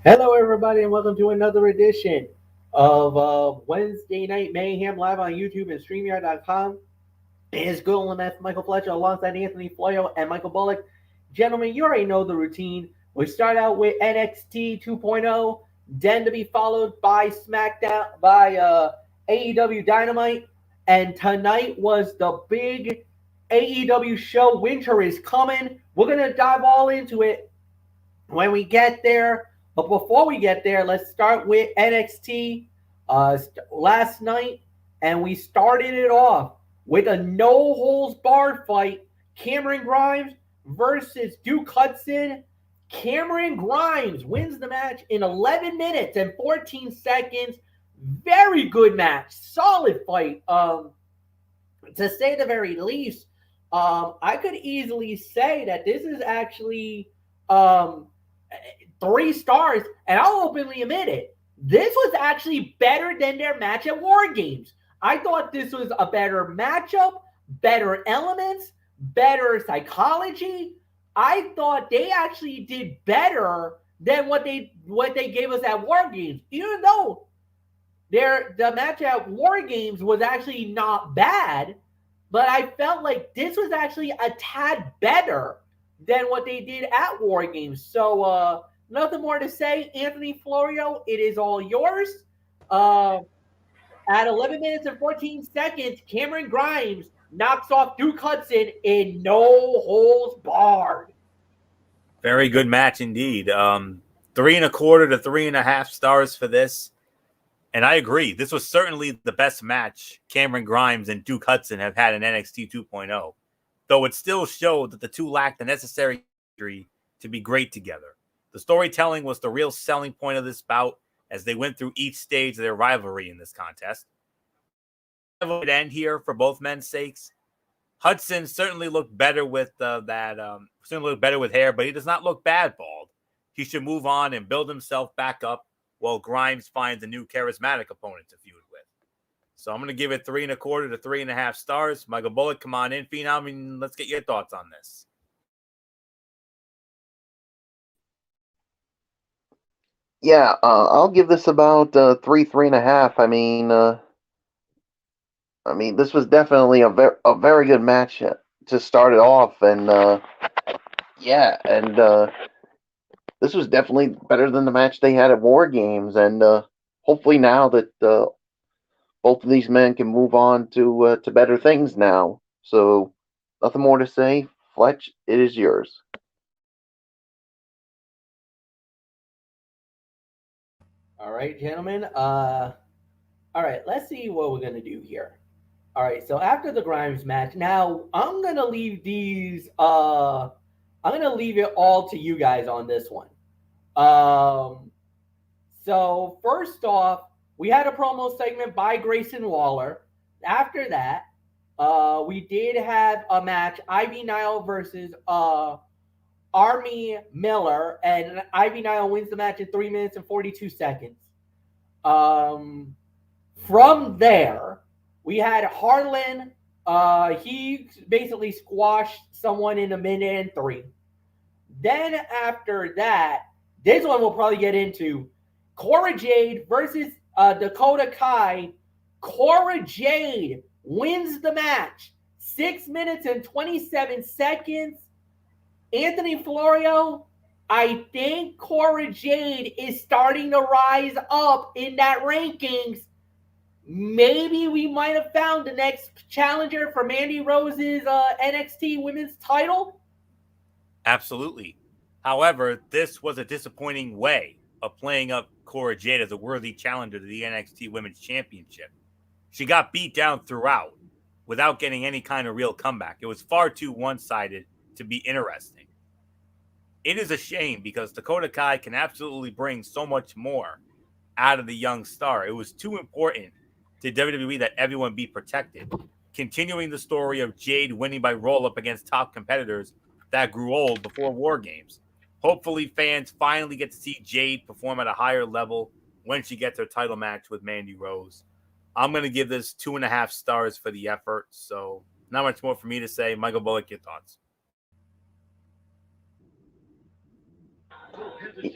Hello, everybody, and welcome to another edition of Wednesday Night Mayhem live on YouTube and StreamYard.com. It's Golan F. Michael Fletcher alongside Anthony Floyo and Michael Bullock. Gentlemen, you already know the routine. We start out with NXT 2.0, then to be followed by SmackDown, by AEW Dynamite, and tonight was the big AEW show. Winter is coming. We're going to dive all into it when we get there. But before we get there, let's start with NXT last night, and we started it off with a no holds barred fight. Cameron Grimes versus Duke Hudson. Cameron Grimes wins the match in 11 minutes and 14 seconds. Very good match, solid fight. To say the very least, I could easily say that this is actually 3 stars, and I'll openly admit it. This was actually better than their match at War Games. I thought this was a better matchup, better elements, better psychology. I thought they actually did better than what they gave us at War Games, even though the match at War Games was actually not bad, but I felt like this was actually a tad better than what they did at War Games. So nothing more to say. Anthony Florio, it is all yours. At 11 minutes and 14 seconds, Cameron Grimes knocks off Duke Hudson in no holds barred. Very good match indeed. 3.25 to 3.5 stars for this. And I agree. This was certainly the best match Cameron Grimes and Duke Hudson have had in NXT 2.0. Though it still showed that the two lacked the necessary chemistry to be great together. The storytelling was the real selling point of this bout as they went through each stage of their rivalry in this contest. It would end here for both men's sakes. Hudson certainly looked better with certainly looked better with hair, but he does not look bad bald. He should move on and build himself back up while Grimes finds a new charismatic opponent to feud with. So I'm going to give it 3.25 to 3.5 stars. Michael Bullock, come on in, Phenom, and let's get your thoughts on this. Yeah, I'll give this about 3.5. This was definitely a very good match to start it off, and this was definitely better than the match they had at War Games, and hopefully now that both of these men can move on to better things now. So nothing more to say. Fletch, it is yours. All right, gentlemen. All right, let's see what we're gonna do here. All right, so after the Grimes match, now I'm gonna leave these. I'm gonna leave it all to you guys on this one. Um, so first off, we had a promo segment by Grayson Waller. After that, we did have a match: Ivy Nile versus Army Miller, and Ivy Nile wins the match in 3 minutes and 42 seconds. Um, from there, we had Harlan. He basically squashed someone in 1 minute and 3. Then after that, this one we'll probably get into Cora Jade versus Dakota Kai. Cora Jade wins the match 6 minutes and 27 seconds. Anthony Florio, I think Cora Jade is starting to rise up in that rankings. Maybe we might have found the next challenger for Mandy Rose's NXT Women's title. Absolutely. However, this was a disappointing way of playing up Cora Jade as a worthy challenger to the NXT Women's Championship. She got beat down throughout without getting any kind of real comeback. It was far too one-sided to be interesting. It is a shame because Dakota Kai can absolutely bring so much more out of the young star. It was too important to WWE that everyone be protected, continuing the story of Jade winning by roll-up against top competitors that grew old before War Games. Hopefully fans finally get to see Jade perform at a higher level when she gets her title match with Mandy Rose. I'm going to give this 2.5 stars for the effort, so not much more for me to say. Michael Bullock, your thoughts?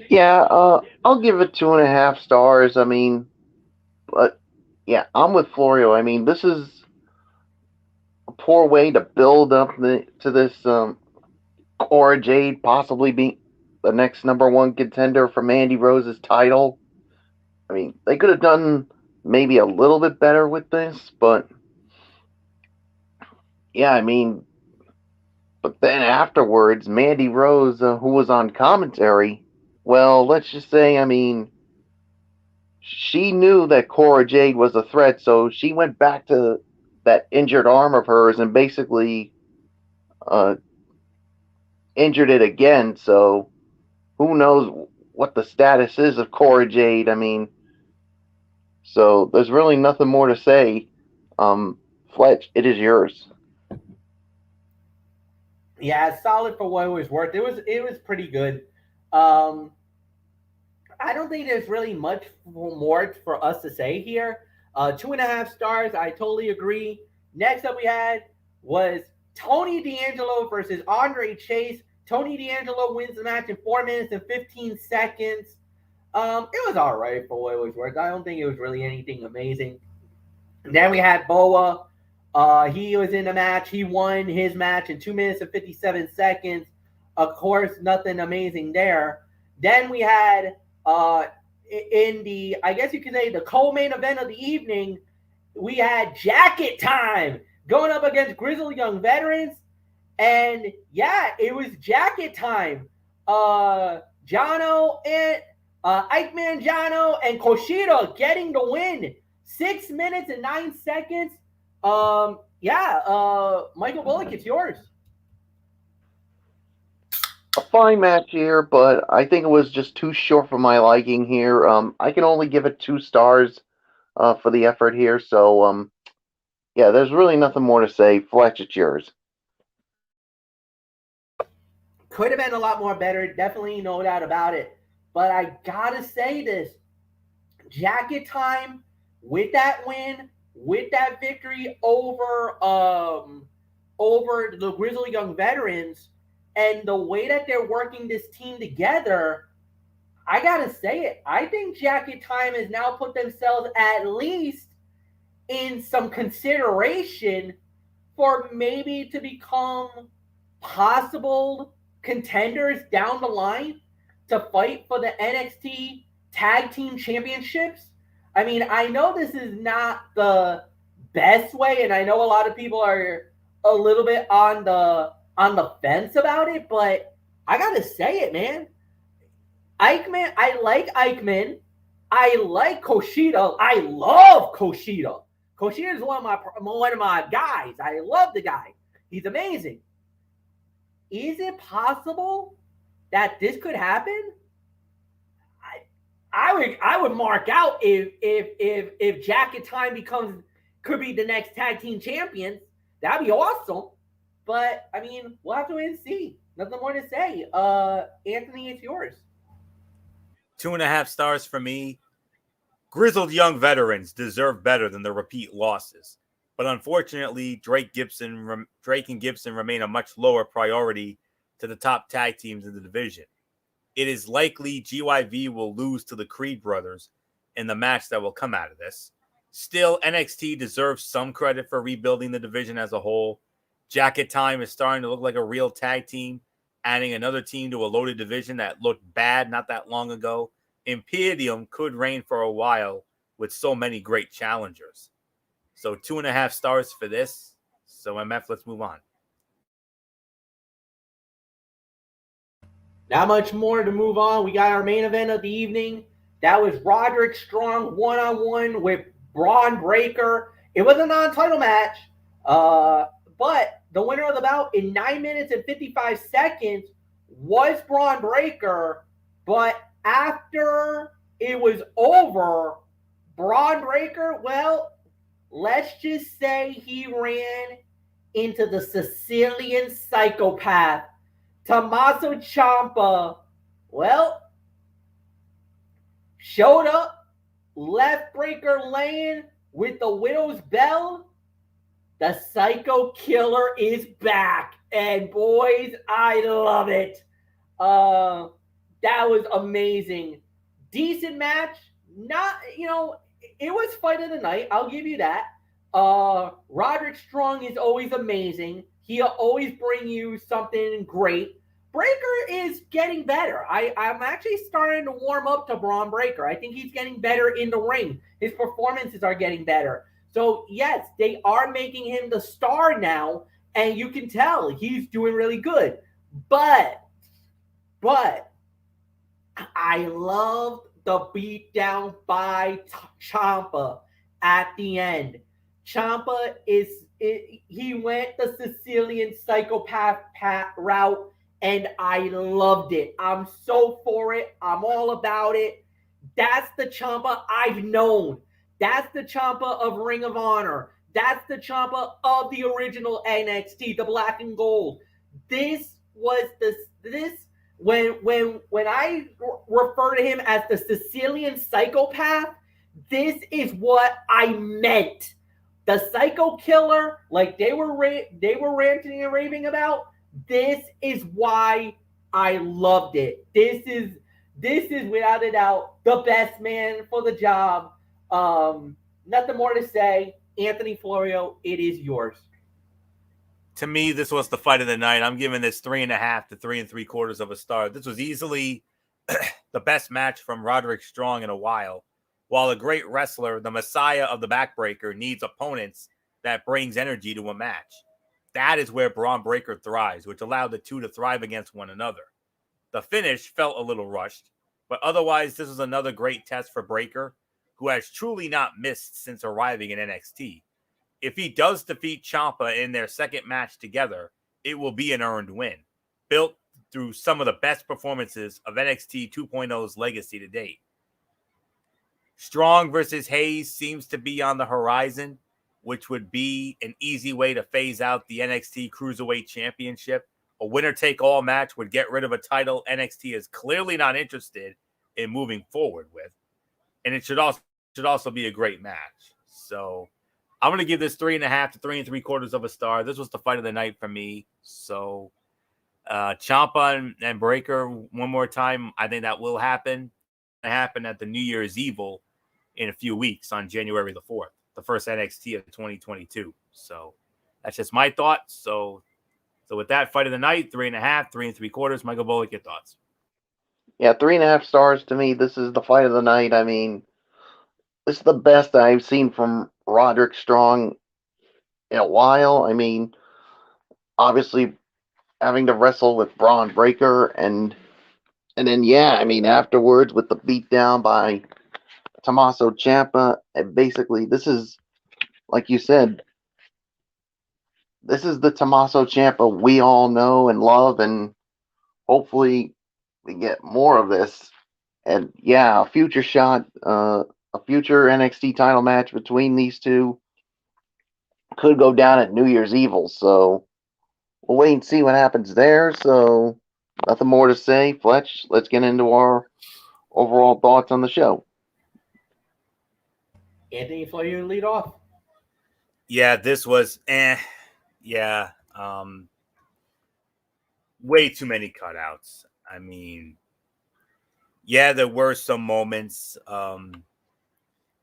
Yeah, I'll give it 2.5 stars. I mean, but yeah, I'm with Florio. I mean, this is a poor way to build up to this Cora Jade possibly being the next number one contender for Mandy Rose's title. I mean, they could have done maybe a little bit better with this, but yeah, I mean, but then afterwards, Mandy Rose, who was on commentary, well, let's just say, I mean, she knew that Cora Jade was a threat, so she went back to that injured arm of hers and basically uh, injured it again. So who knows what the status is of Cora Jade? I mean, so there's really nothing more to say. Fletch, it is yours. Yeah, solid for what it was worth. It was pretty good. Um, I don't think there's really much more for us to say here. 2.5 stars. I totally agree. Next up, we had was Tony D'Angelo versus Andre Chase. Tony D'Angelo wins the match in 4 minutes and 15 seconds. It was all right for what it was worth. I don't think it was really anything amazing. And then we had Boa. He was in the match. He won his match in 2 minutes and 57 seconds. Of course, nothing amazing there. Then we had in the, I guess you could say, the co-main event of the evening, we had Jacket Time going up against Grizzled Young Veterans. And yeah, it was Jacket Time. Jono and Eichmann, Jono, and Kushida getting the win. 6 minutes and 9 seconds. Michael Bullock, it's yours. A fine match here, but I think it was just too short for my liking here. I can only give it 2 stars for the effort here. So, yeah, there's really nothing more to say. Fletch, it's yours. Could have been a lot more better, definitely no doubt about it. But I gotta say this: Jacket Time with that win, with that victory over the Grizzly Young Veterans, and the way that they're working this team together, I gotta say it. I think Jacket Time has now put themselves at least in some consideration for maybe to become possible contenders down the line to fight for the NXT Tag Team Championships. I mean, I know this is not the best way, and I know a lot of people are a little bit on the fence about it, but I gotta say it, man. Eichmann, I like Eichmann. I like Kushida. I love Kushida. Kushida is one of my guys. I love the guy. He's amazing. Is it possible that this could happen? I would mark out if Jacket Time could be the next tag team champions. That'd be awesome. But I mean, we'll have to wait and see. Nothing more to say. Anthony, it's yours. 2.5 stars for me. Grizzled Young Veterans deserve better than the repeat losses. But unfortunately, Drake and Gibson remain a much lower priority to the top tag teams in the division. It is likely GYV will lose to the Creed brothers in the match that will come out of this. Still, NXT deserves some credit for rebuilding the division as a whole. Jacket Time is starting to look like a real tag team, adding another team to a loaded division that looked bad not that long ago. Imperium could reign for a while with so many great challengers. So 2.5 stars for this. So MF, let's move on. Not much more to move on. We got our main event of the evening. That was Roderick Strong one-on-one with Braun Breaker. It was a non-title match, but the winner of the bout in 9 minutes and 55 seconds was Braun Breaker. But after it was over, Braun Breaker, well, let's just say he ran into the Sicilian psychopath, Tommaso Ciampa. Well, showed up, left Breaker laying with the widow's bell. The Psycho Killer is back, and boys, I love it. That was amazing. Decent match. Not, it was fight of the night. I'll give you that. Roderick Strong is always amazing. He'll always bring you something great. Breaker is getting better. I'm actually starting to warm up to Braun Breaker. I think he's getting better in the ring. His performances are getting better. So, yes, they are making him the star now, and you can tell he's doing really good. But I loved the beatdown by Ciampa at the end. Ciampa he went the Sicilian psychopath route, and I loved it. I'm so for it. I'm all about it. That's the Ciampa I've known. That's the Ciampa of Ring of Honor. That's the Ciampa of the original NXT, the Black and Gold. This was this when I refer to him as the Sicilian psychopath, this is what I meant. The psycho killer, like they were ranting and raving about. This is why I loved it. This is without a doubt the best man for the job. Nothing more to say. Anthony Florio, it is yours. To me, this was the fight of the night. I'm giving this 3.5 to 3 3/4 of a star. This was easily the best match from Roderick Strong in a while. While a great wrestler, the messiah of the backbreaker, needs opponents that brings energy to a match. That is where Braun Breaker thrives, which allowed the two to thrive against one another. The finish felt a little rushed, but otherwise, this was another great test for Breaker, who has truly not missed since arriving in NXT. If he does defeat Ciampa in their second match together, it will be an earned win, built through some of the best performances of NXT 2.0's legacy to date. Strong versus Hayes seems to be on the horizon, which would be an easy way to phase out the NXT Cruiserweight Championship. A winner-take-all match would get rid of a title NXT is clearly not interested in moving forward with. And it should also be a great match. So I'm going to give this 3.5 to 3 3/4 of a star. This was the fight of the night for me. So Ciampa and Breaker one more time. I think that will happen. It happen at the New Year's Evil in a few weeks on January the 4th, the first NXT of 2022. So that's just my thoughts. So with that fight of the night, 3.5, 3 3/4. Michael Bullock, your thoughts? Yeah, 3.5 stars to me. This is the fight of the night. I mean, this is the best I've seen from Roderick Strong in a while. I mean, obviously having to wrestle with Braun Breaker and then I mean afterwards with the beatdown by Tommaso Ciampa, and basically this is, like you said, this is the Tommaso Ciampa we all know and love, and hopefully we get more of this. And yeah, a future shot, a future NXT title match between these two could go down at New Year's Evil. So we'll wait and see what happens there. So nothing more to say. Fletch, let's get into our overall thoughts on the show. Anthony Florio, lead off. Yeah, this was yeah. Way too many cutouts. I mean, yeah, there were some moments.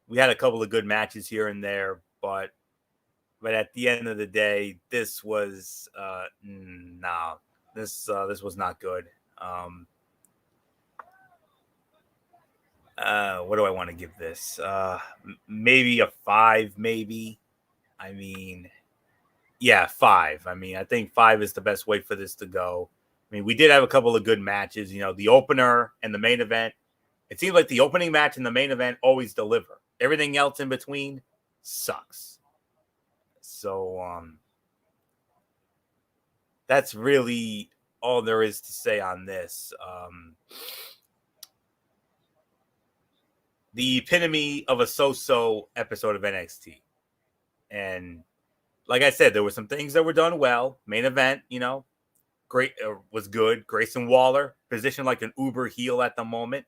We had a couple of good matches here and there, but at the end of the day, this was this was not good. What do I want to give this? Maybe a 5, maybe. I mean, yeah, 5. I mean, I think 5 is the best way for this to go. I mean, we did have a couple of good matches. You know, the opener and the main event. It seems like the opening match and the main event always deliver. Everything else in between sucks. So that's really all there is to say on this. The epitome of a so-so episode of NXT. And like I said, there were some things that were done well. Main event, you know, great, was good. Grayson Waller, positioned like an uber heel at the moment.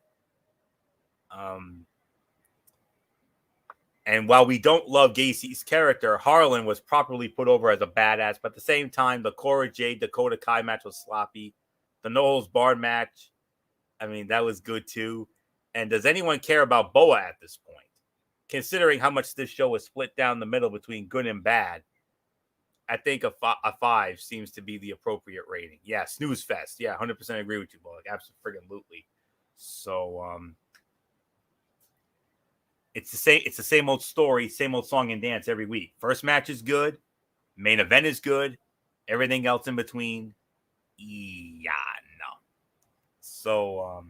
And while we don't love Gacy's character, Harlan was properly put over as a badass. But at the same time, the Cora Jade Dakota Kai match was sloppy. The No Holds Barred match, I mean, that was good too. And does anyone care about Boa at this point? Considering how much this show was split down the middle between good and bad, I think a 5 seems to be the appropriate rating. Yeah, snooze fest. Yeah, 100% agree with you, Bullock. Absolutely. So, it's the same old story, same old song and dance every week. First match is good, main event is good, everything else in between, yeah, no. So,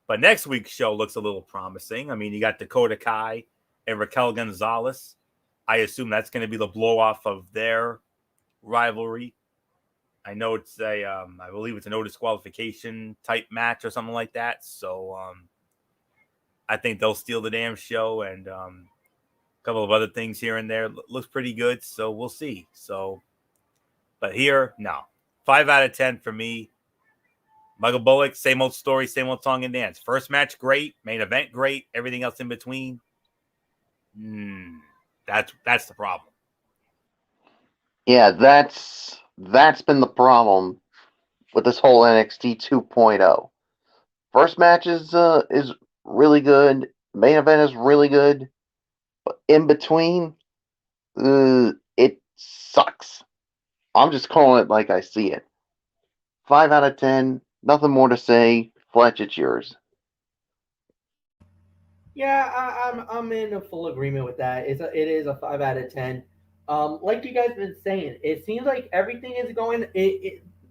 but next week's show looks a little promising. I mean, you got Dakota Kai and Raquel Gonzalez. I assume that's going to be the blow off of their rivalry. I know it's I believe it's a no disqualification type match or something like that. So, I think they'll steal the damn show, and a couple of other things here and there looks pretty good. So we'll see. So, but here, no, 5 out of 10 for me. Michael Bullock, same old story, same old song and dance. First match, great. Main event, great. Everything else in between, that's the problem. Yeah, that's been the problem with this whole NXT 2.0. First match is really good. Main event is really good. But in between, it sucks. I'm just calling it like I see it. 5 out of 10. Nothing more to say. Fletch, it's yours. Yeah, I'm in a full agreement with that. It is a 5 out of 10. Like you guys been saying, it seems like everything is going.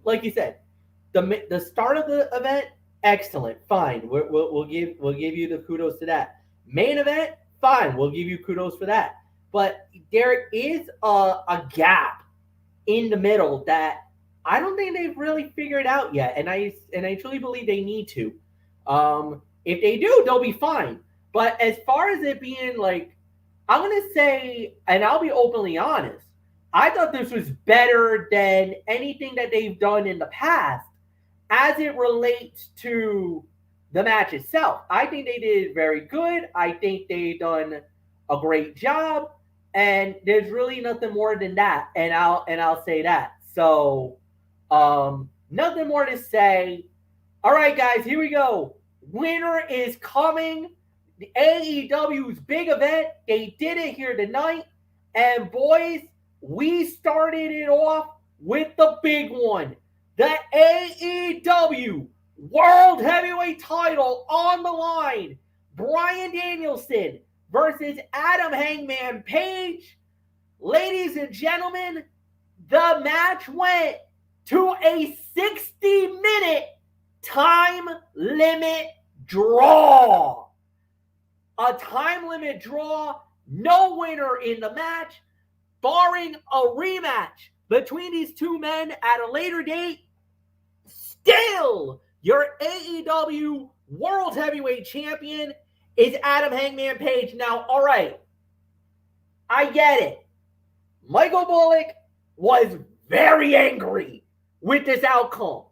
Like you said, the start of the event, excellent, fine. We'll give you the kudos to that. Main event, fine. We'll give you kudos for that. But there is a gap in the middle that I don't think they've really figured out yet, and I truly believe they need to. If they do, they'll be fine. But as far as it being like, I'm gonna say, and I'll be openly honest, I thought this was better than anything that they've done in the past as it relates to the match itself. I think they did very good. I think they've done a great job, and there's really nothing more than that. And I'll say that. So, nothing more to say. All right, guys, here we go. Winner is coming. The AEW's big event. They did it here tonight. And boys, we started it off with the big one. The AEW World Heavyweight title on the line. Bryan Danielson versus Adam Hangman Page. Ladies and gentlemen, the match went to a 60-minute time limit draw. A time limit draw, no winner in the match, barring a rematch between these two men at a later date. Still, your AEW World Heavyweight Champion is Adam Hangman Page. Now, all right, I get it. Michael Bullock was very angry with this outcome.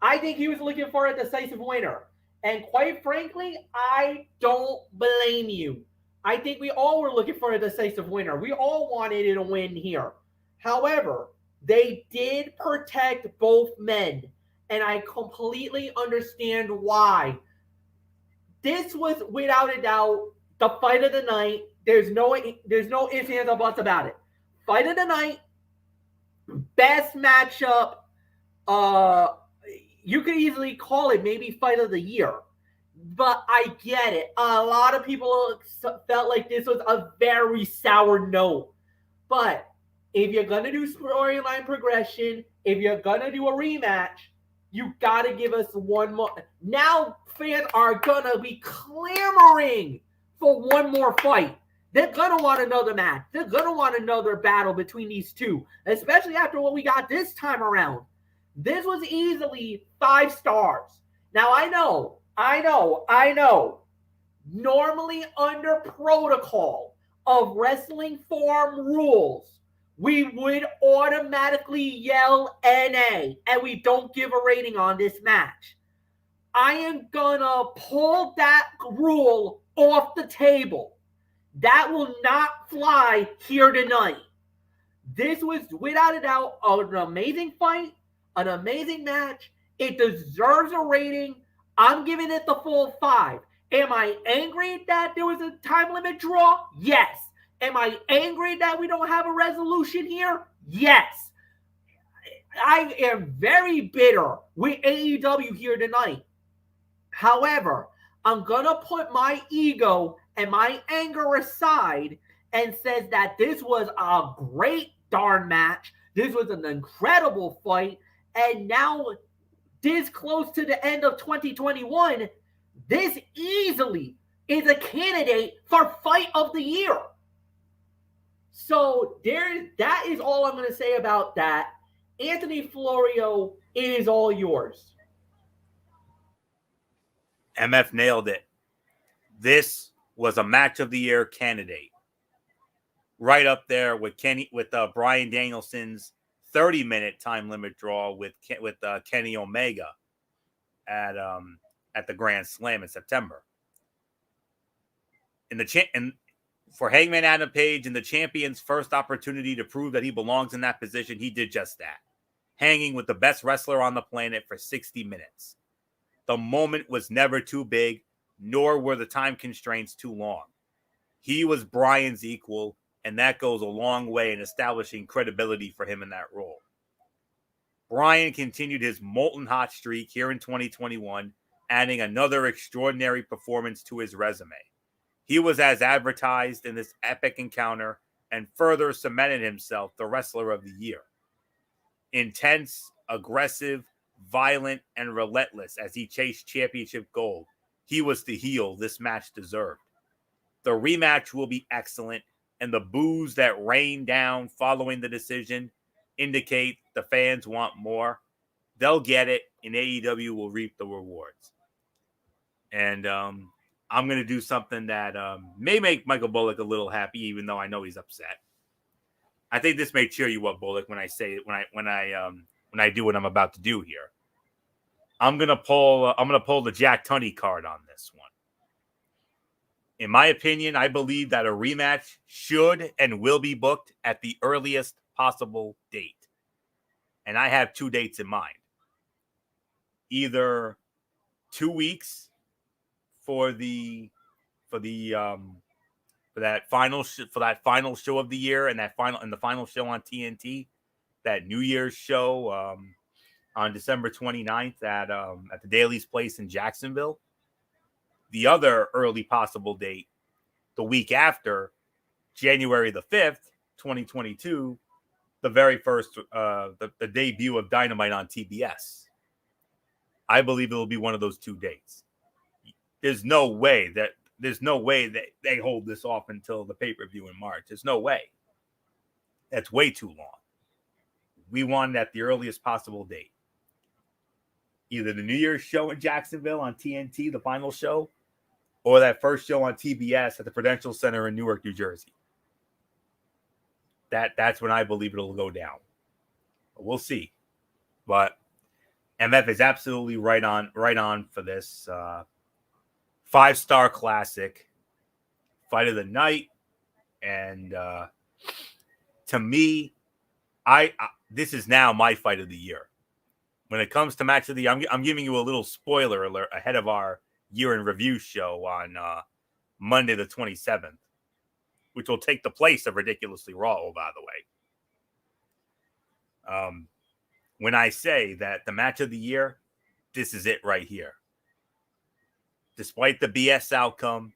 I think he was looking for a decisive winner. And quite frankly, I don't blame you. I think we all were looking for a decisive winner. We all wanted it to win here. However, they did protect both men. And I completely understand why. This was, without a doubt, the fight of the night. There's no ifs, ands, or buts about it. Fight of the night. Best matchup. You could easily call it maybe fight of the year. But I get it. A lot of people felt like this was a very sour note. But if you're going to do storyline progression, if you're going to do a rematch, you got to give us one more. Now fans are going to be clamoring for one more fight. They're going to want another match. They're going to want another battle between these two, especially after what we got this time around. This was easily 5 stars. Now, I know. Normally, under protocol of wrestling form rules, we would automatically yell NA, and we don't give a rating on this match. I am gonna pull that rule off the table. That will not fly here tonight. This was, without a doubt, an amazing fight. An amazing match. It deserves a rating. I'm giving it the full 5. Am I angry that there was a time limit draw? Yes. Am I angry that we don't have a resolution here? Yes. I am very bitter with AEW here tonight. However, I'm going to put my ego and my anger aside and says that this was a great darn match. This was an incredible fight. And now, this close to the end of 2021, this easily is a candidate for Fight of the Year. So that is all I'm going to say about that. Anthony Florio, it is all yours. MF nailed it. This was a match of the year candidate. Right up there with Bryan Danielson's 30-minute time limit draw with Kenny Omega at the Grand Slam in September. And for Hangman Adam Page and the champion's first opportunity to prove that he belongs in that position, he did just that, hanging with the best wrestler on the planet for 60 minutes. The moment was never too big, nor were the time constraints too long. He was Bryan's equal, and that goes a long way in establishing credibility for him in that role. Bryan continued his molten hot streak here in 2021, adding another extraordinary performance to his resume. He was as advertised in this epic encounter and further cemented himself the wrestler of the year. Intense, aggressive, violent, and relentless as he chased championship gold, he was the heel this match deserved. The rematch will be excellent, and the boos that rain down following the decision indicate the fans want more. They'll get it, and AEW will reap the rewards. And I'm going to do something that may make Michael Bullock a little happy, even though I know he's upset. I think this may cheer you up, Bullock, when I say it, when I do what I'm about to do here. I'm gonna pull the Jack Tunney card on this one. In my opinion, I believe that a rematch should and will be booked at the earliest possible date. And I have 2 dates in mind. Either 2 weeks for that final show of the year and the final show on TNT, that New Year's show on December 29th at the Daly's Place in Jacksonville. The other early possible date, the week after, January the 5th, 2022, the very first, the debut of Dynamite on TBS. I believe it will be one of those 2 dates. There's no way that they hold this off until the pay-per-view in March. There's no way. That's way too long. We want it at the earliest possible date. Either the New Year's show in Jacksonville on TNT, the final show, or that first show on TBS at the Prudential Center in Newark, New Jersey. That's when I believe it'll go down. We'll see. But MF is absolutely right on for this 5-star classic, fight of the night. And to me, this is now my fight of the year. When it comes to match of the year, I'm giving you a little spoiler alert ahead of our year in review show on Monday the 27th, which will take the place of Ridiculously Raw, by the way. When I say that the match of the year, this is it right here. Despite the BS outcome,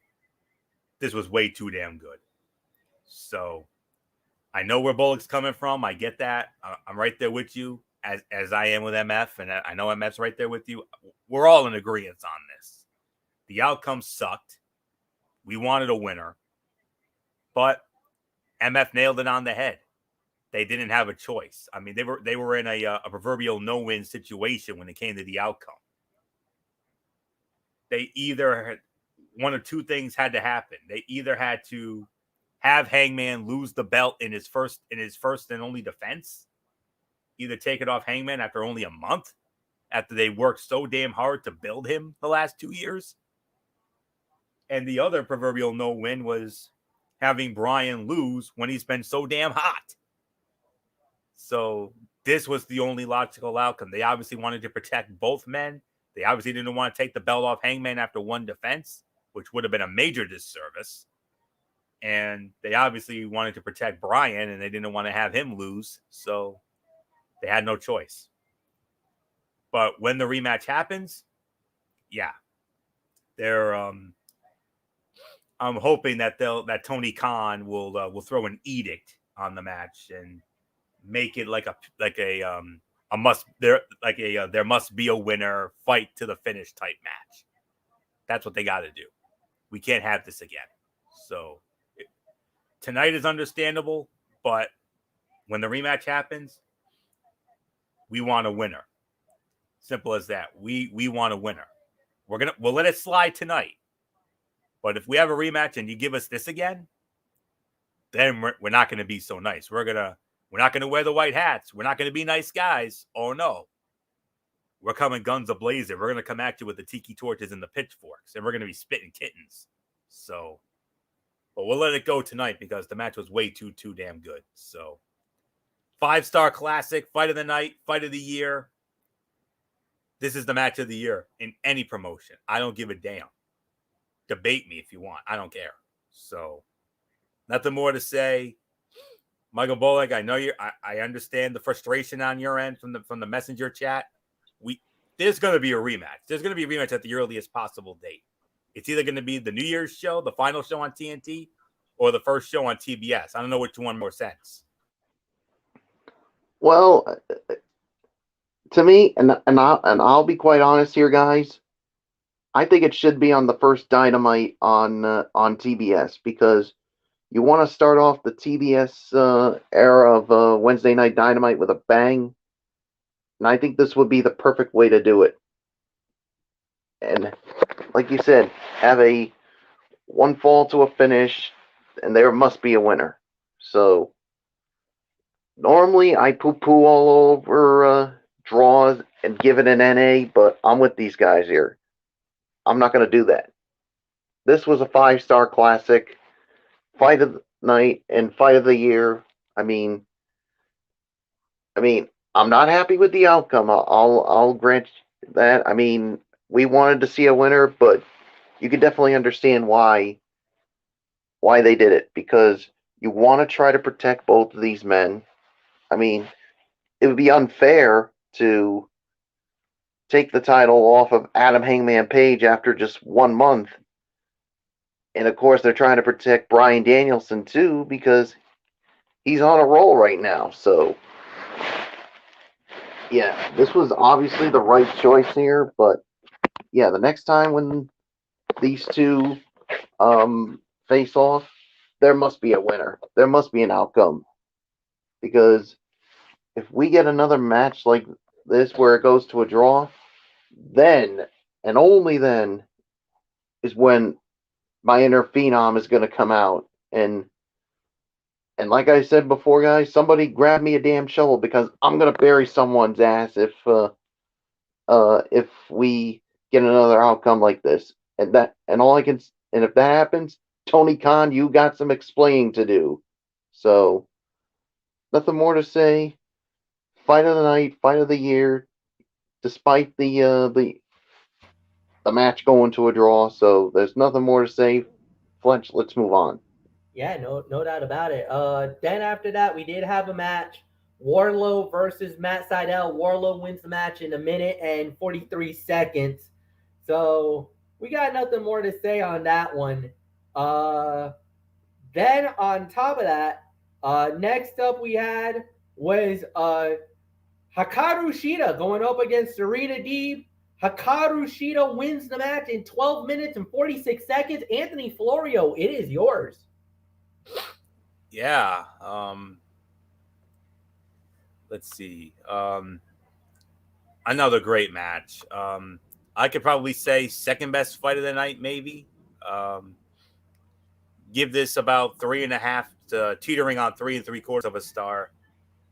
this was way too damn good. So I know where Bullock's coming from. I get that. I'm right there with you, as I am with MF, and I know MF's right there with you. We're all in agreement on this. The outcome sucked. We wanted a winner, but MF nailed it on the head. They didn't have a choice. I mean, they were in a proverbial no-win situation when it came to the outcome. They either had, one of 2 things had to happen. They either had to have Hangman lose the belt in his first and only defense, either take it off Hangman after only a month, after they worked so damn hard to build him the last 2 years. And the other proverbial no-win was having Bryan lose when he's been so damn hot. So this was the only logical outcome. They obviously wanted to protect both men, They obviously didn't want to take the belt off Hangman after one defense, which would have been a major disservice. And they obviously wanted to protect Bryan, and they didn't want to have him lose. So they had no choice. But when the rematch happens, yeah, they're. I'm hoping that Tony Khan will throw an edict on the match and make it like a must there there must be a winner, fight to the finish type match. That's what they got to do. We can't have this again. So tonight is understandable, but when the rematch happens, we want a winner. Simple as that. We want a winner. We'll let it slide tonight. But if we have a rematch and you give us this again, then we're not going to be so nice. We're not going to wear the white hats. We're not going to be nice guys. Oh no. We're coming guns a-blazing. We're going to come at you with the tiki torches and the pitchforks, and we're going to be spitting kittens. So, but we'll let it go tonight because the match was way too damn good. So, 5-star classic, fight of the night, fight of the year. This is the match of the year in any promotion. I don't give a damn. Debate me if you want. I don't care. So, nothing more to say. Michael Bolek, I know I understand the frustration on your end from the messenger chat. There's going to be a rematch. There's going to be a rematch at the earliest possible date. It's either going to be the New Year's show, the final show on TNT, or the first show on TBS. I don't know which one more sense. Well, to me, and I'll be quite honest here, guys. I think it should be on the first Dynamite on TBS because you want to start off the TBS era of Wednesday Night Dynamite with a bang. And I think this would be the perfect way to do it. And like you said, have a one fall to a finish, and there must be a winner. So normally I poo-poo all over draws and give it an NA, but I'm with these guys here. I'm not going to do that. This was a 5-star classic, fight of the night and fight of the year. I mean, I'm not happy with the outcome. I'll grant that. I mean, we wanted to see a winner, but you can definitely understand why they did it because you want to try to protect both of these men. I mean, it would be unfair to take the title off of Adam Hangman Page after just 1 month. And of course, they're trying to protect Bryan Danielson too because he's on a roll right now. So, yeah, this was obviously the right choice here. But yeah, the next time when these two face off, there must be a winner. There must be an outcome. Because if we get another match like this where it goes to a draw, then and only then is when my inner phenom is going to come out. And like I said before, guys, somebody grab me a damn shovel because I'm going to bury someone's ass if we get another outcome like this. And if that happens, Tony Khan, you got some explaining to do. So nothing more to say. Fight of the night, fight of the year, despite the match going to a draw. So there's nothing more to say. Fletch, let's move on. Yeah, no doubt about it. Then after that, we did have a match. Wardlow versus Matt Seidel. Wardlow wins the match in 1 minute and 43 seconds. So we got nothing more to say on that one. Then on top of that, next up we had was Hikaru Shida going up against Serena Deeb. Hikaru Shida wins the match in 12 minutes and 46 seconds. Anthony Florio, it is yours. Yeah. Let's see. Another great match. I could probably say second best fight of the night, maybe. Give this about 3.5 to teetering on 3 3/4 of a star.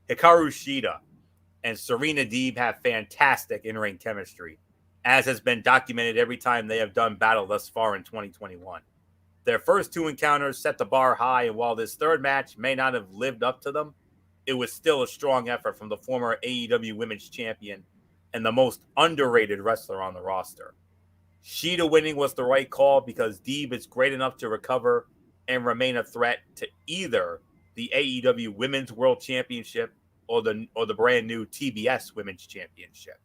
Hikaru Shida and Serena Deeb have fantastic in-ring chemistry, as has been documented every time they have done battle thus far in 2021. Their first 2 encounters set the bar high, and while this third match may not have lived up to them, it was still a strong effort from the former AEW Women's Champion and the most underrated wrestler on the roster. Shida winning was the right call because Deeb is great enough to recover and remain a threat to either the AEW Women's World Championship or the brand new TBS Women's Championship.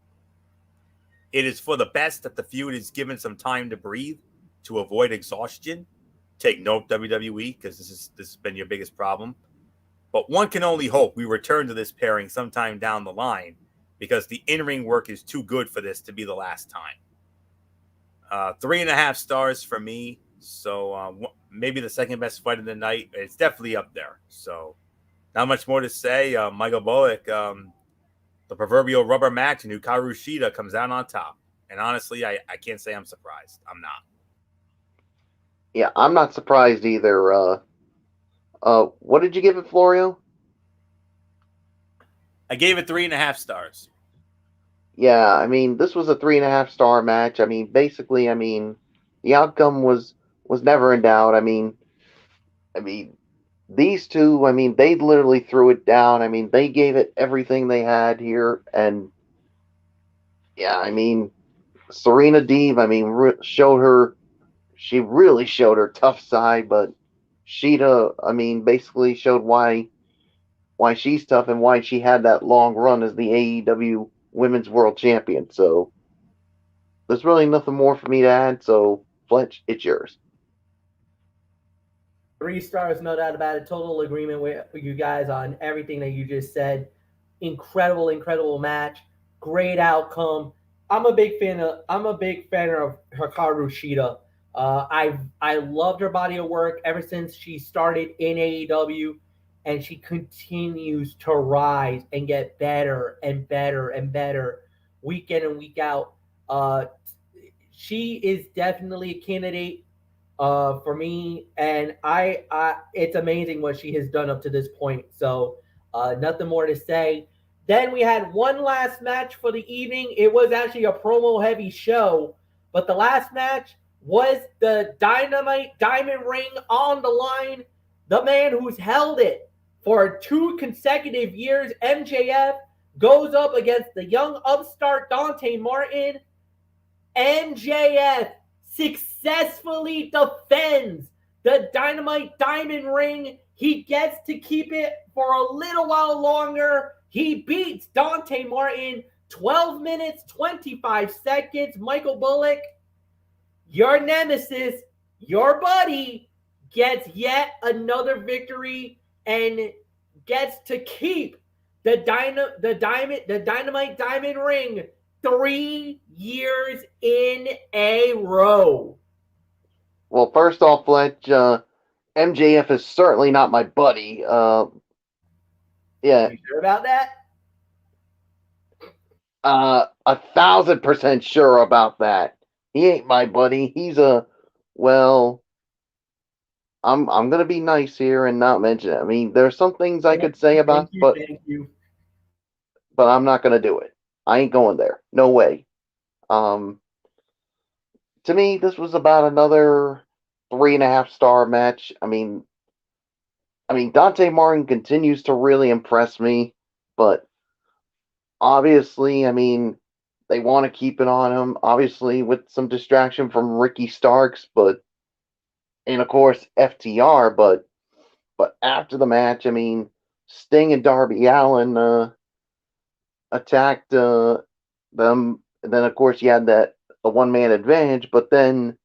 It is for the best that the feud is given some time to breathe to avoid exhaustion. Take note, WWE, because this has been your biggest problem. But one can only hope we return to this pairing sometime down the line because the in-ring work is too good for this to be the last time. 3.5 stars for me. So maybe the second best fight of the night. It's definitely up there. So not much more to say. Michael Bullock, the proverbial rubber match, and Hikaru Shida comes out on top. And honestly, I can't say I'm surprised. I'm not. Yeah, I'm not surprised either. What did you give it, Florio? I gave it 3.5 stars. Yeah, I mean, this was a 3.5 star match. I mean, basically, I mean, the outcome was never in doubt. I mean, these two, I mean, they literally threw it down. I mean, they gave it everything they had here, and yeah, I mean, Serena Deeb, I mean, she really showed her tough side, but Shida, I mean, basically showed why she's tough and why she had that long run as the AEW Women's World Champion. So there's really nothing more for me to add. So Fletch, it's yours. 3 stars, no doubt about it. Total agreement with you guys on everything that you just said. Incredible match. Great outcome. I'm a big fan of Hikaru Shida. I loved her body of work ever since she started in AEW, and she continues to rise and get better and better and better week in and week out. She is definitely a candidate for me, and it's amazing what she has done up to this point. So nothing more to say. Then we had one last match for the evening. It was actually a promo heavy show, but the last match was the Dynamite Diamond Ring on the line. The man who's held it for 2 consecutive years, MJF, goes up against the young upstart Dante Martin. MJF successfully defends the Dynamite Diamond Ring. He gets to keep it for a little while longer. He beats Dante Martin 12 minutes, 25 seconds. Michael Bullock, your nemesis, your buddy, gets yet another victory and gets to keep the Dynamite Diamond Ring 3 years in a row. Well, first off, Fletch, MJF is certainly not my buddy. Yeah. You sure about that? 1,000% sure about that. He ain't my buddy. He's well. I'm gonna be nice here and not mention it. I mean, there's some things I could say about, thank you. But I'm not gonna do it. I ain't going there. No way. To me, this was about another 3.5 star match. I mean, Dante Martin continues to really impress me, but obviously, I mean, they want to keep it on him. Obviously, with some distraction from Ricky Starks, and of course FTR. But after the match, I mean, Sting and Darby Allin attacked them, and then of course you had the 1-man advantage. But then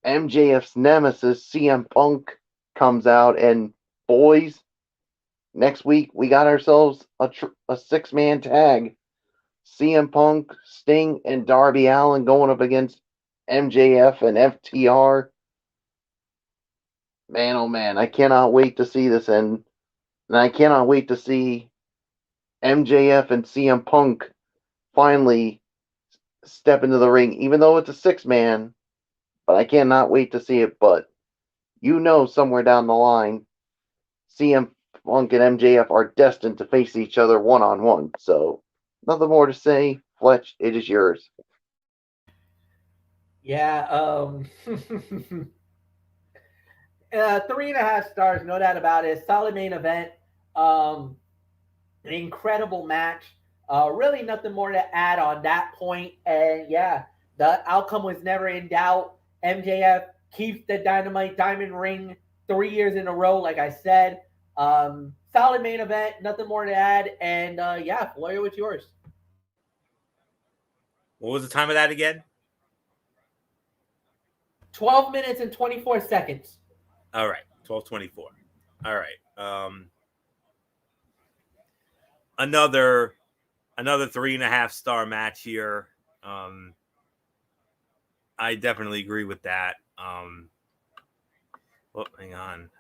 MJF's nemesis CM Punk comes out, and boys, next week we got ourselves a 6-man tag. CM Punk, Sting, and Darby Allin going up against MJF and FTR. Man, oh man, I cannot wait to see this, and I cannot wait to see MJF and CM Punk finally step into the ring, even though it's a 6-man. But I cannot wait to see it. But somewhere down the line, CM Punk and MJF are destined to face each other one-on-one. So, nothing more to say. Fletch, it is yours. Yeah, 3.5 stars, no doubt about it. Solid main event. An incredible match. Really, nothing more to add on that point. And yeah, the outcome was never in doubt. MJF keeps the Dynamite Diamond Ring 3 years in a row, like I said. Solid main event. Nothing more to add. And yeah, Floyer, what's yours? What was the time of that again? 12 minutes and 24 seconds. All right, 12:24. All right. Another 3.5-star match here. I definitely agree with that. Well, hang on.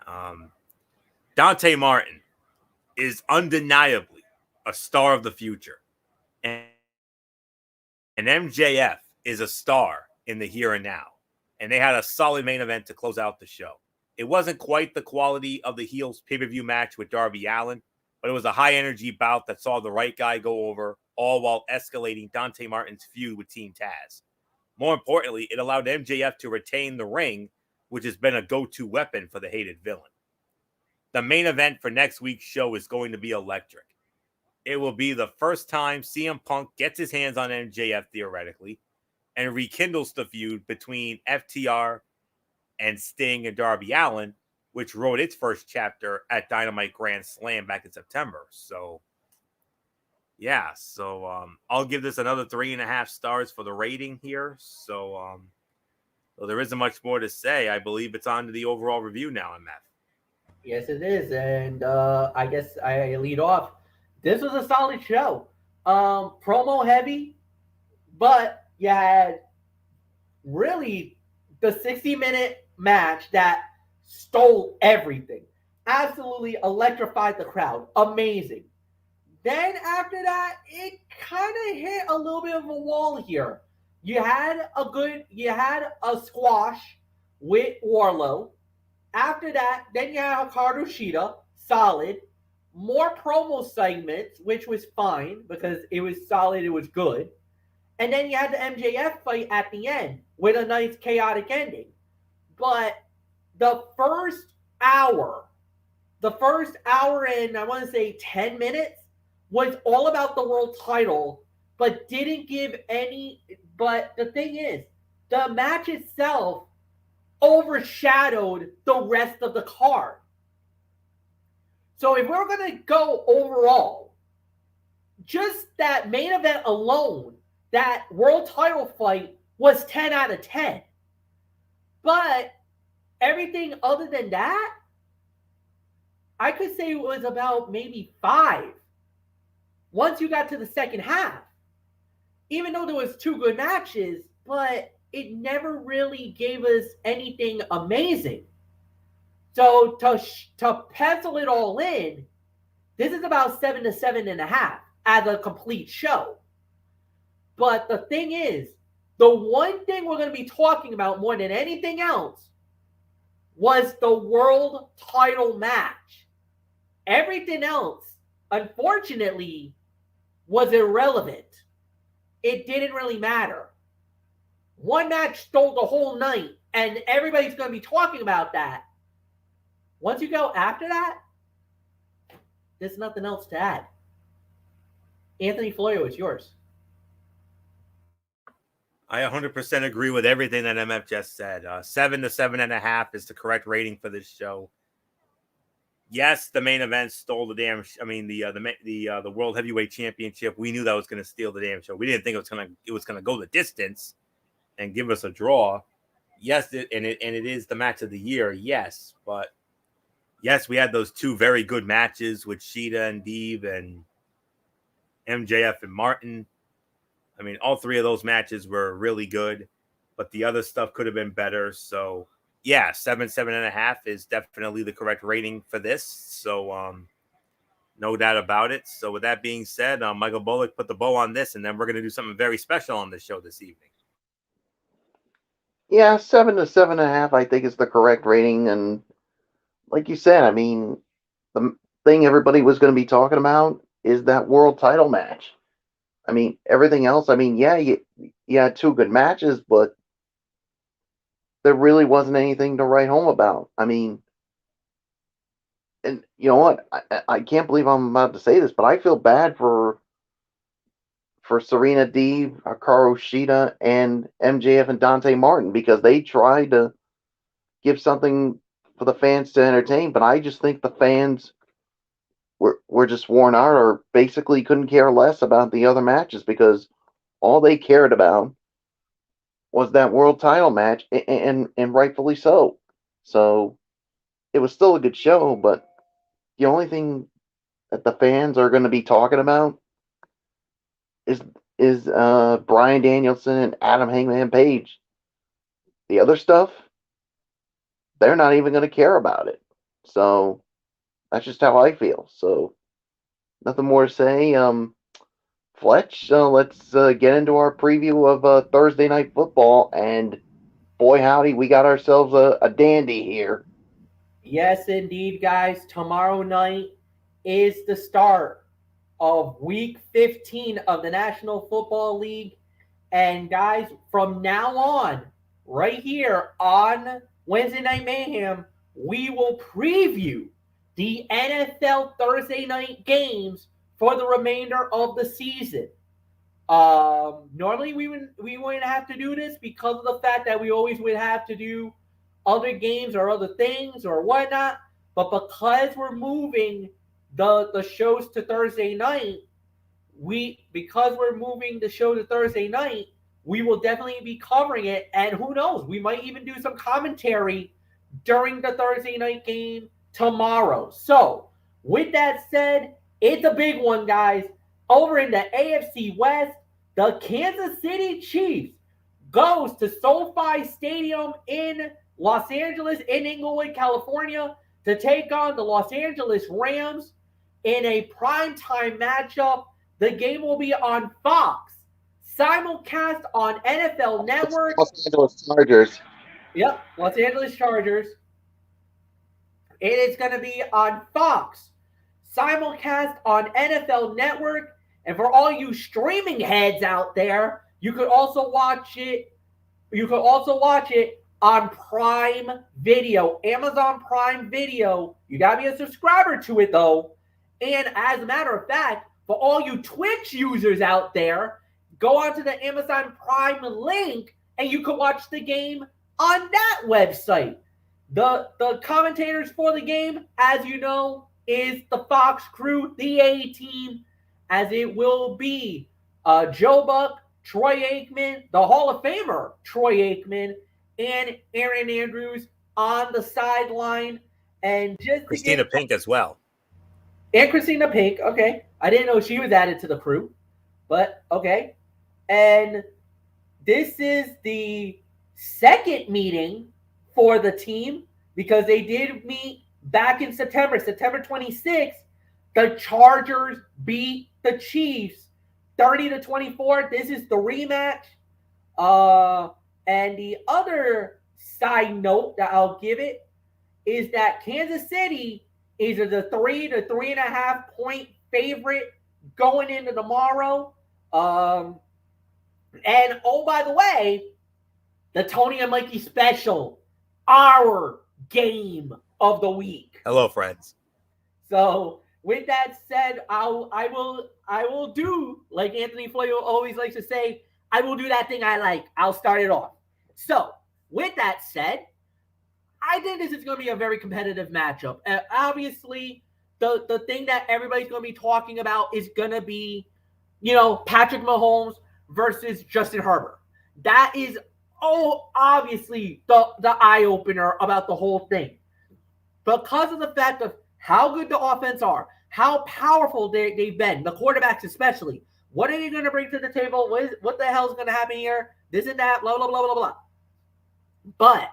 Dante Martin is undeniably a star of the future, and MJF is a star in the here and now. And they had a solid main event to close out the show. It wasn't quite the quality of the heels pay-per-view match with Darby Allin, but it was a high-energy bout that saw the right guy go over, all while escalating Dante Martin's feud with Team Taz. More importantly, it allowed MJF to retain the ring, which has been a go-to weapon for the hated villain. The main event for next week's show is going to be electric. It will be the first time CM Punk gets his hands on MJF, theoretically, and rekindles the feud between FTR and Sting and Darby Allin, which wrote its first chapter at Dynamite Grand Slam back in September. So, yeah. So, I'll give this another 3.5 stars for the rating here. So, there isn't much more to say. I believe it's on to the overall review now, MF. Yes, it is. And I guess I lead off. This was a solid show. Promo heavy, but you had really the 60-minute match that stole everything. Absolutely electrified the crowd. Amazing. Then after that, it kind of hit a little bit of a wall here. You had a squash with Warlow. After that, then you had Hikaru Shida, solid. More promo segments, which was fine because it was solid, it was good. And then you had the MJF fight at the end with a nice chaotic ending. But the first hour and I want to say 10 minutes was all about the world title, but didn't give any. But the thing is, the match itself overshadowed the rest of the card. So if we're going to go overall, just that main event alone, that world title fight was 10 out of 10. But everything other than that, I could say it was about maybe 5 once you got to the second half. Even though there was 2 good matches, but it never really gave us anything amazing. So to pencil it all in, this is about 7 to 7.5 as a complete show. But the thing is, the one thing we're going to be talking about more than anything else was the world title match. Everything else, unfortunately, was irrelevant. It didn't really matter. One match stole the whole night, and everybody's going to be talking about that. Once you go after that, there's nothing else to add. Anthony Florio, it's yours. I 100% agree with everything that MF just said. 7 to 7.5 is the correct rating for this show. Yes, the main event stole the damn. The World Heavyweight Championship. We knew that was going to steal the damn show. We didn't think it was going to go the distance and give us a draw. Yes, it is the match of the year. Yes, but yes, we had those 2 very good matches with Shida and Deeb and MJF and Martin. I mean, all 3 of those matches were really good, but the other stuff could have been better. So, yeah, 7.5 is definitely the correct rating for this. So, no doubt about it. So, with that being said, Michael Bullock put the bow on this, and then we're going to do something very special on the show this evening. Yeah, 7 to 7.5, I think, is the correct rating. And like you said, I mean, the thing everybody was going to be talking about is that world title match. I mean, everything else, I mean, yeah, you had 2 good matches, but there really wasn't anything to write home about. I mean, and you know what? I can't believe I'm about to say this, but I feel bad for for Serena, Deeb, Hikaru, Shida, and MJF and Dante Martin, because they tried to give something for the fans to entertain, but I just think the fans were just worn out, or basically couldn't care less about the other matches, because all they cared about was that world title match, and rightfully so. So it was still a good show, but the only thing that the fans are going to be talking about is Bryan Danielson and Adam Hangman Page. The other stuff, they're not even going to care about it. So that's just how I feel. So nothing more to say. Fletch, let's get into our preview of Thursday Night Football. And boy, howdy, we got ourselves a dandy here. Yes, indeed, guys. Tomorrow night is the start of Week 15 of the National Football League. And, guys, from now on, right here on Wednesday Night Mayhem, we will preview the NFL Thursday night games for the remainder of the season. Normally we wouldn't have to do this because of the fact that we always would have to do other games or other things or whatnot. But because we're moving the shows to Thursday night, we will definitely be covering it. And who knows, we might even do some commentary during the Thursday night game tomorrow. So with that said, it's a big one, guys. Over in the AFC West, the Kansas City Chiefs goes to SoFi Stadium in Los Angeles, in Inglewood, California, to take on the Los Angeles Rams in a primetime matchup. The game will be on Fox, simulcast on NFL Network. Los Angeles Chargers. Yep, Los Angeles Chargers. It is going to be on Fox, simulcast on NFL Network. And for all you streaming heads out there, you could also watch it on Prime Video, Amazon Prime Video. You got to be a subscriber to it, though. And as a matter of fact, for all you Twitch users out there, go onto the Amazon Prime link and you can watch the game on that website. The commentators for the game, as you know, is the Fox crew, the A-Team, as it will be Joe Buck, Troy Aikman, the Hall of Famer Troy Aikman, and Aaron Andrews on the sideline. And just Christina Pink as well. And Christina Pink, okay. I didn't know she was added to the crew, but okay. And this is the second meeting for the team, because they did meet back in September 26th. The Chargers beat the Chiefs 30-24. This is the rematch. And the other side note that I'll give it is that Kansas City is the 3 to 3.5 point favorite going into tomorrow. And oh, by the way, the Tony and Mikey special, our game of the week. Hello, friends. So with that said, I will do, like Anthony Floyo always likes to say, I will do that thing I like. I'll start it off. So with that said, I think this is going to be a very competitive matchup. Obviously, the thing that everybody's going to be talking about is going to be, Patrick Mahomes versus Justin Herbert. That is, obviously the eye-opener about the whole thing. Because of the fact of how good the offense are, how powerful they've been, the quarterbacks especially. What are they going to bring to the table? What the hell is going to happen here? This and that, blah, blah, blah, blah, blah. But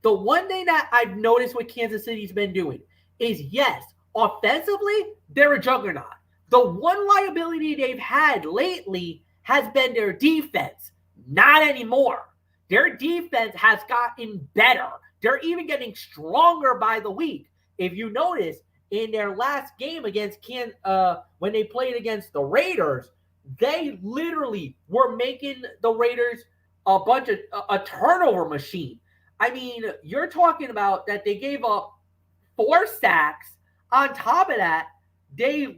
the one thing that I've noticed what Kansas City's been doing is, yes, offensively, they're a juggernaut. The one liability they've had lately has been their defense. Not anymore. Their defense has gotten better. They're even getting stronger by the week. If you notice, in their last game against when they played against the Raiders, they literally were making the Raiders a turnover machine. I mean, you're talking about that they gave up 4 sacks. On top of that, they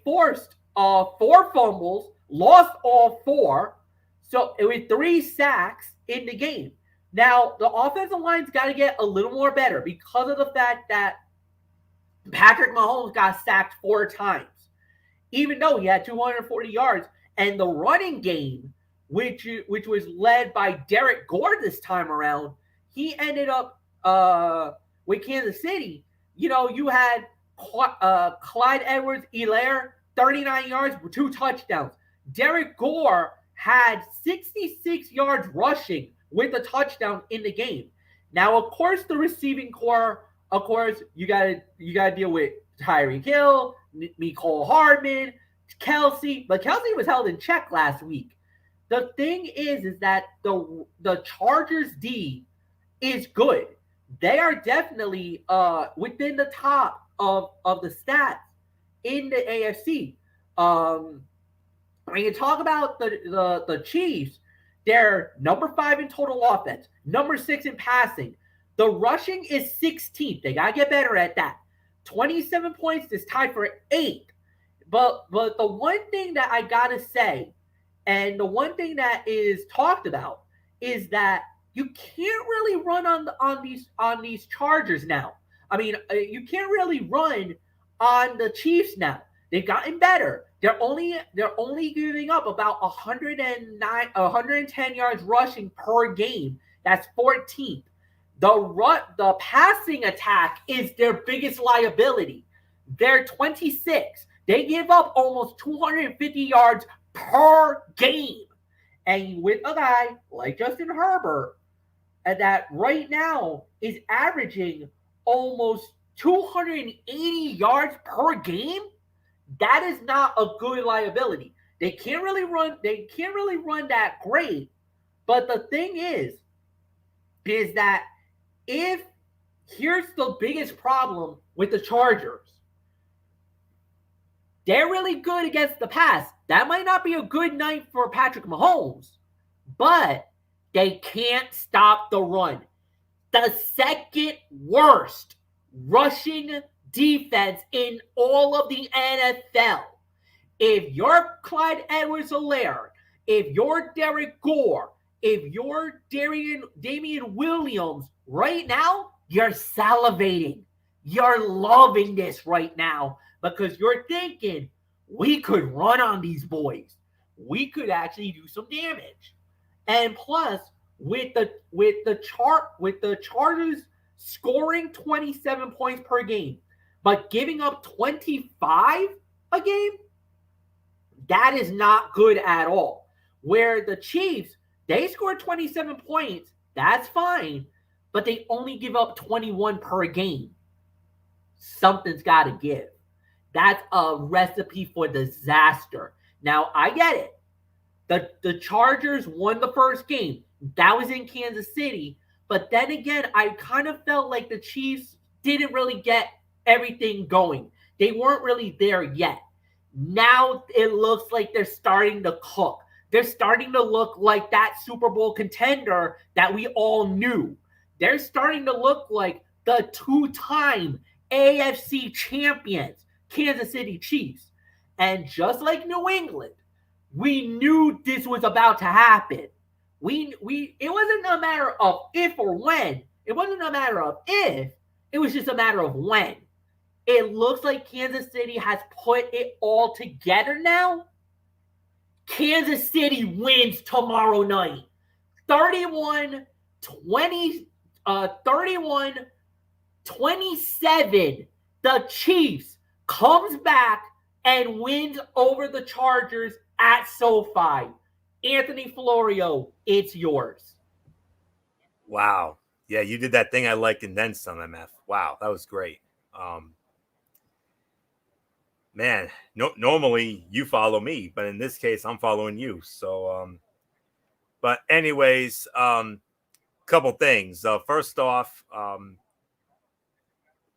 forced 4 fumbles, lost all 4. So it was 3 sacks in the game. Now, the offensive line's got to get a little more better because of the fact that Patrick Mahomes got sacked 4 times, even though he had 240 yards. And the running game, which was led by Derek Gore this time around, he ended up with Kansas City. You had Clyde Edwards-Helaire, 39 yards for 2 touchdowns. Derek Gore had 66 yards rushing with a touchdown in the game. Now, of course, the receiving core, of course, you gotta deal with Tyreek Hill, Mecole Hardman, Kelsey, but Kelsey was held in check last week. The thing is that the Chargers D is good. They are definitely within the top of the stats in the AFC. When you talk about the Chiefs, they're number 5 in total offense, number 6 in passing. The rushing is 16th. They gotta get better at that. 27 points is tied for 8th. But the one thing that I gotta say, and the one thing that is talked about, is that you can't really run on these Chargers now. I mean, you can't really run on the Chiefs now. They've gotten better. They're only giving up about 110 yards rushing per game. That's 14th. The passing attack is their biggest liability. They're 26. They give up almost 250 yards per game. And with a guy like Justin Herbert, that right now is averaging almost 280 yards per game, that is not a good liability. They can't really run that great. But the thing is that here's the biggest problem with the Chargers. They're really good against the pass. That might not be a good night for Patrick Mahomes, but they can't stop the run. The second worst rushing defense in all of the NFL. If you're Clyde Edwards-Helaire, if you're Derek Gore, if you're Damian Williams, right now, you're salivating. You're loving this right now because you're thinking, we could run on these boys. We could actually do some damage. And plus, with the Chargers scoring 27 points per game, but giving up 25 a game, that is not good at all. Where the Chiefs, they scored 27 points, that's fine, but they only give up 21 per game. Something's got to give. That's a recipe for disaster. Now, I get it. The Chargers won the first game. That was in Kansas City. But then again, I kind of felt like the Chiefs didn't really get everything going. They weren't really there yet. Now it looks like they're starting to cook. They're starting to look like that Super Bowl contender that we all knew. They're starting to look like the 2-time AFC champions, Kansas City Chiefs. And just like New England, we knew this was about to happen. It wasn't a matter of if or when. It wasn't a matter of if. It was just a matter of when. It looks like Kansas City has put it all together now. Kansas City wins tomorrow night. 31-27. The Chiefs comes back and wins over the Chargers at SoFi. Anthony Florio, it's yours. Wow. Yeah, you did that thing I liked and then some, MF. Wow, that was great. Man, normally you follow me, but in this case, I'm following you. So, but anyways, couple things. First off,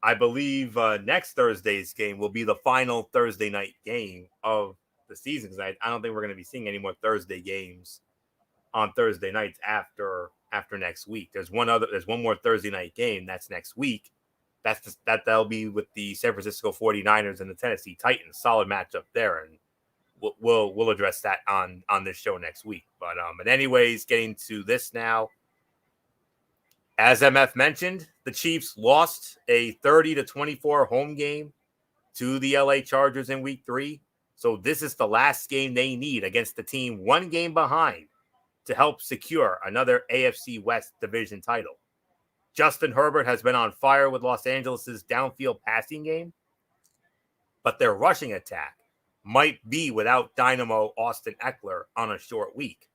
I believe next Thursday's game will be the final Thursday night game of the season. Because I don't think we're going to be seeing any more Thursday games on Thursday nights after next week. There's one more Thursday night game that's next week. That'll be with the San Francisco 49ers and the Tennessee Titans. Solid matchup there. And we'll address that on this show next week. But anyways, getting to this now. As MF mentioned, the Chiefs lost a 30-24 home game to the LA Chargers in week 3. So this is the last game they need against the team one game behind to help secure another AFC West division title. Justin Herbert has been on fire with Los Angeles' downfield passing game, but their rushing attack might be without Dynamo Austin Eckler on a short week.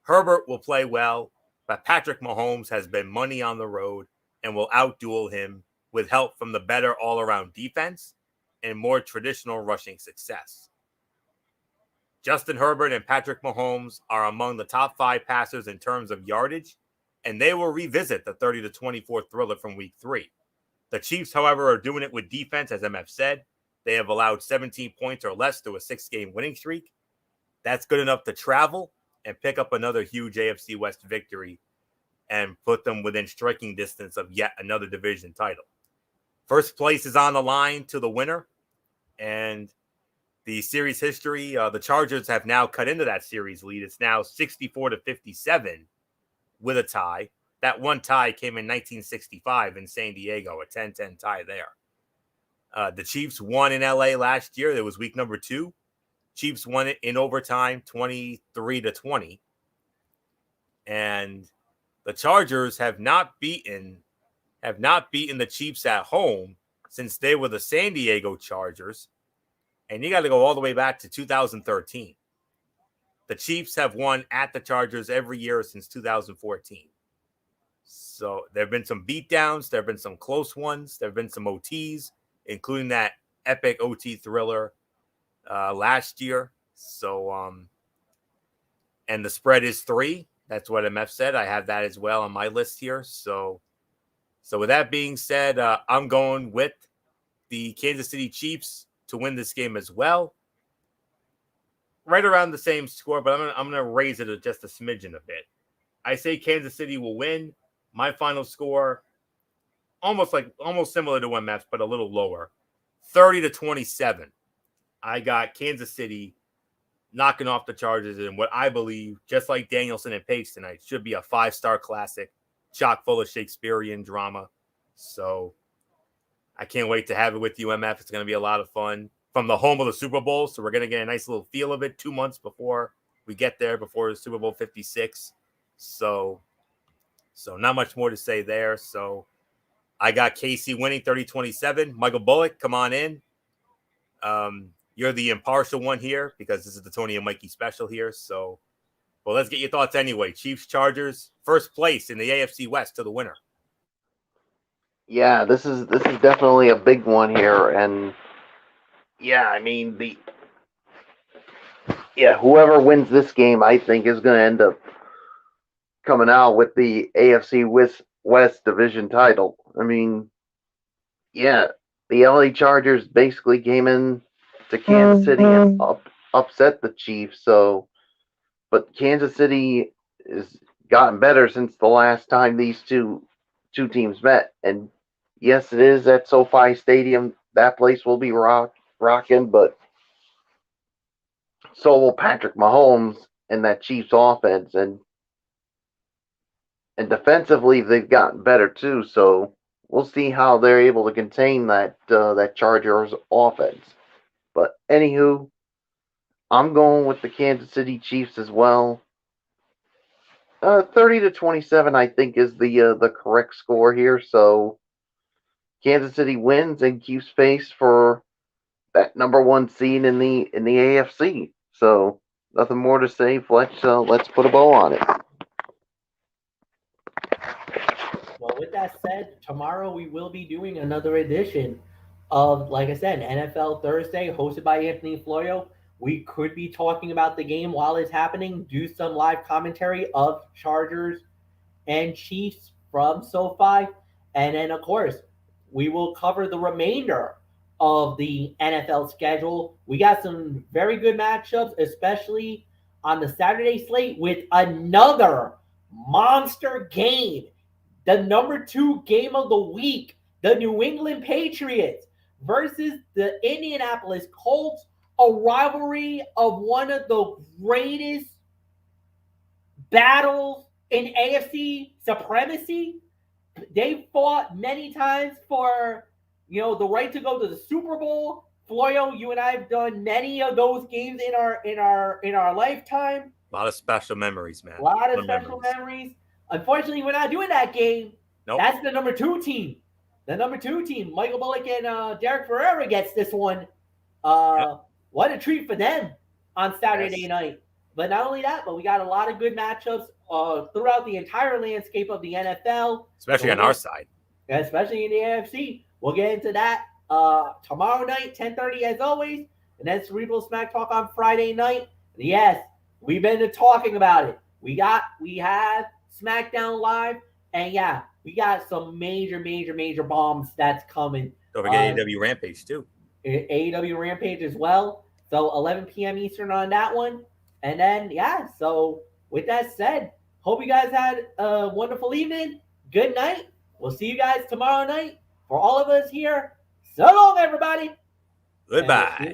Herbert will play well, but Patrick Mahomes has been money on the road and will outduel him with help from the better all-around defense and more traditional rushing success. Justin Herbert and Patrick Mahomes are among the top 5 passers in terms of yardage, and they will revisit the 30-24 thriller from week 3. The Chiefs, however, are doing it with defense, as MF said. They have allowed 17 points or less through a 6-game winning streak. That's good enough to travel and pick up another huge AFC West victory and put them within striking distance of yet another division title. First place is on the line to the winner, and the series history, the Chargers have now cut into that series lead. It's now 64-57 with a tie. That one tie came in 1965 in San Diego, a 10-10 tie there. The Chiefs won in LA last year. It was week number 2. Chiefs won it in overtime, 23-20. And the Chargers have not beaten the Chiefs at home since they were the San Diego Chargers. And you got to go all the way back to 2013. The Chiefs have won at the Chargers every year since 2014. So there have been some beatdowns. There have been some close ones. There have been some OTs, including that epic OT thriller last year. So, and the spread is 3. That's what MF said. I have that as well on my list here. So with that being said, I'm going with the Kansas City Chiefs to win this game as well. Right around the same score, but I'm gonna raise it just a smidgen a bit. I say Kansas City will win. My final score, almost similar to MF's, but a little lower, 30-27. I got Kansas City knocking off the Chargers in what I believe, just like Danielson and Paige tonight, should be a 5-star classic, chock full of Shakespearean drama. So I can't wait to have it with you, MF. It's going to be a lot of fun from the home of the Super Bowl. So we're going to get a nice little feel of it 2 months before we get there, before Super Bowl 56. So not much more to say there. So I got KC winning 30-27. Michael Bullock, come on in. You're the impartial one here because this is the Tony and Mikey special here. So, well, let's get your thoughts anyway. Chiefs, Chargers, first place in the AFC West to the winner. Yeah, this is definitely a big one here, and yeah, I mean whoever wins this game, I think, is going to end up coming out with the AFC West division title. I mean, yeah, the LA Chargers basically came in to Kansas City and upset the Chiefs. So, but Kansas City has gotten better since the last time these two teams met. And yes, it is at SoFi Stadium. That place will be rocking, but so will Patrick Mahomes and that Chiefs offense. And defensively, they've gotten better too. So we'll see how they're able to contain that Chargers offense. But anywho, I'm going with the Kansas City Chiefs as well. 30-27, I think, is the correct score here. So Kansas City wins and keeps pace for that number 1 seed in the AFC. So nothing more to say. Let's put a bow on it. Well, with that said, tomorrow we will be doing another edition of, like I said, NFL Thursday, hosted by Anthony Florio. We could be talking about the game while it's happening, do some live commentary of Chargers and Chiefs from SoFi. And then, of course, we will cover the remainder of the NFL schedule. We got some very good matchups, especially on the Saturday slate with another monster game. The number 2 game of the week, the New England Patriots versus the Indianapolis Colts. a rivalry of one of the greatest battles in AFC supremacy. They fought many times for, the right to go to the Super Bowl. Floyo, you and I have done many of those games in our lifetime. A lot of special memories, man. A lot of special memories. Unfortunately, we're not doing that game. Nope. That's the number 2 team. The number 2 team. Michael Bullock and Derek Ferreira gets this one. What a treat for them on Saturday night. But not only that, but we got a lot of good matchups throughout the entire landscape of the NFL. Especially on our side. Especially in the AFC. We'll get into that tomorrow night, 10:30 as always. And then Cerebral Smack Talk on Friday night. And yes, we've been talking about it. We have SmackDown Live. And yeah, we got some major bombs that's coming. Don't forget AEW Rampage too. AEW Rampage as well. So 11 p.m. Eastern on that one. And then, so with that said, hope you guys had a wonderful evening. Good night. We'll see you guys tomorrow night. For all of us here, so long, everybody. Goodbye.